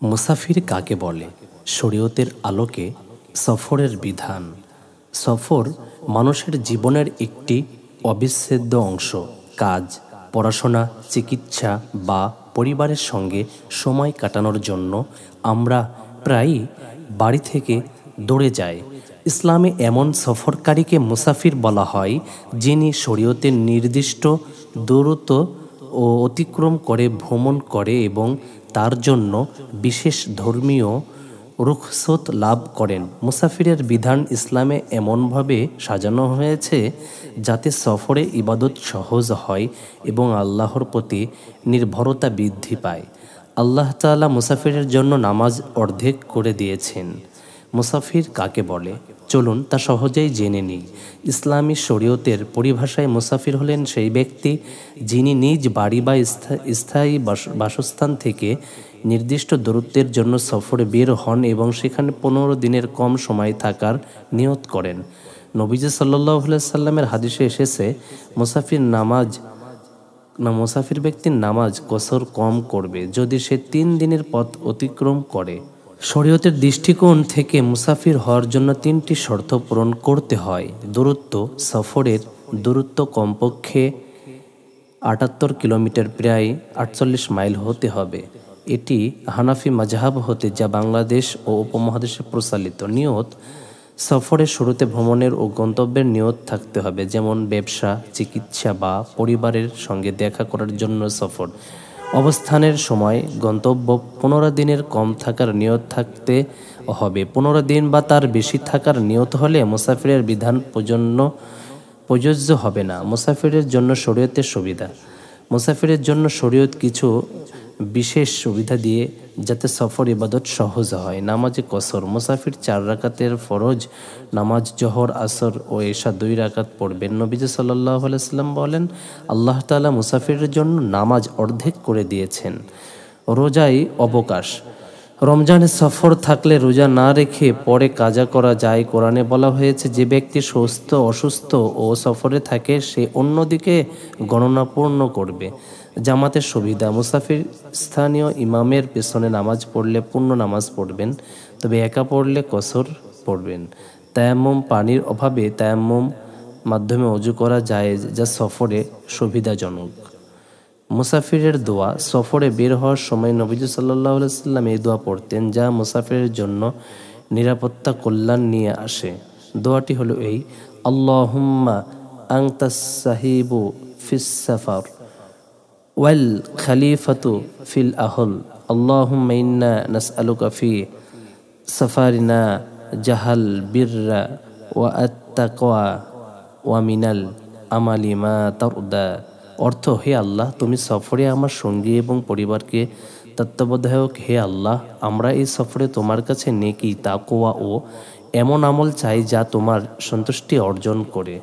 মুসাফির কাকে বলে? শরীয়তের আলোকে সফরের বিধান। সফর মানুষের জীবনের একটি অবিচ্ছেদ্য অংশ। কাজ, পড়াশোনা, চিকিৎসা বা পরিবারের সঙ্গে সময় কাটানোর জন্য আমরা প্রায়ই বাড়ি থেকে দৌড়ে যাই। ইসলামে এমন সফরকারীকে মুসাফির বলা হয় যিনি শরীয়তের নির্দিষ্ট দূরত্ব ও অতিক্রম করে ভ্রমণ করে এবং তার জন্য বিশেষ ধর্মীয় রুখসত লাভ করেন। মুসাফিরের বিধান ইসলামে এমনভাবে সাজানো হয়েছে যাতে সফরে ইবাদত সহজ হয় এবং আল্লাহর প্রতি নির্ভরতা বৃদ্ধি পায়। আল্লাহ তাআলা মুসাফিরের জন্য নামাজ অর্ধেক করে দিয়েছেন। মুসাফির কাকে বলে? চলুন তা সহজেই জেনে নিই। ইসলামী শরীয়তের পরিভাষায় মুসাফির হলেন সেই ব্যক্তি যিনি নিজ বাড়ি বা স্থায়ী বাসস্থান থেকে নির্দিষ্ট দূরত্বের জন্য সফরে বের হন এবং সেখানে 15 দিনের কম সময় থাকার নিয়ত করেন। নবীজি সাল্লাল্লাহু আলাইহি সাল্লামের হাদিসে এসেছে, মুসাফির ব্যক্তির নামাজ কসর কম করবে যদি সে 3 দিনের পথ অতিক্রম করে। শরীয়তের দৃষ্টিকোণ থেকে মুসাফির হওয়ার জন্য 3টি শর্ত পূরণ করতে হয়। দূরত্ব, সফরের দূরত্ব কমপক্ষে 78 কিলোমিটার, প্রায় 48 মাইল হতে হবে। এটি হানাফি মাযহাব হতে, যা বাংলাদেশ ও উপমহাদেশে প্রচলিত। নিয়ত, সফরের শুরুতে ভ্রমণের ও গন্তব্যের নিয়ত থাকতে হবে, যেমন ব্যবসা, চিকিৎসা বা পরিবারের সঙ্গে দেখা করার জন্য সফর। অবস্থানের সময় গন্তব্য 15 দিনের কম থাকার নিয়ত থাকতে হবে। 15 দিন বা তার বেশি থাকার নিয়ত হলে মুসাফিরের বিধান প্রযোজ্য হবে না। মুসাফিরের জন্য শরীয়তের সুবিধা। মুসাফিরের জন্য শরীয়ত কিছু বিশেষ সুবিধা দিয়ে যাতে সফর ইবাদত সহজ হয়। নামাজে কসর। মুসাফির 4 রাকাতের ফরজ নামাজ জোহর, আসর ও এশা 2 রাকাত পড়বেন। নবীজি সাল্লাল্লাহু আলাইহি সাল্লাম বলেন, আল্লাহ তাআলা মুসাফিরের জন্য নামাজ অর্ধেক করে দিয়েছেন। রোজায় অবকাশ। রমজানে সফর থাকলে রোজা না রেখে পরে কাজা করা যায়। কোরআনে বলা হয়েছে, যে ব্যক্তি অসুস্থ ও সফরে থাকে সে অন্যদিকে গণনা পূর্ণ করবে। জামাতের সুবিধা। মুসাফির স্থানীয় ইমামের পেছনে নামাজ পড়লে পূর্ণ নামাজ পড়বেন, তবে একা পড়লে কসর পড়বেন। তায়াম্মুম। পানির অভাবে তায়াম্মুম মাধ্যমে ওযু করা যায়, যা সফরে সুবিধাজনক। মুসাফিরের দোয়া। সফরে বের হওয়ার সময় নবীজি সাল্লাল্লাহু আলাইহি সাল্লাম এই দোয়া পড়তেন, যা মুসাফিরের জন্য নিরাপত্তা কল্যাণ নিয়ে আসে। দোয়াটি হলো এই: আল্লাহুম্মা আনতাস সাহিবু ফিস সাফার ওয়াল খলিফাতু ফিল আহল, আল্লাহুম্মা ইন্না নাসআলুকা ফি সাফারিনা জাহাল বিররা ওয়া আত-তাকওয়া ওয়া মিনাল আমালি মা তারদা। অর্থ: হে আল্লাহ, তুমি সফরে আমার সঙ্গী এবং পরিবারকে তত্ত্বাবধায়ক। হে আল্লাহ, আমরা এই সফরে তোমার কাছে নেকি, তাকওয়া ও এমন আমল চাই যা তোমার সন্তুষ্টি অর্জন করে।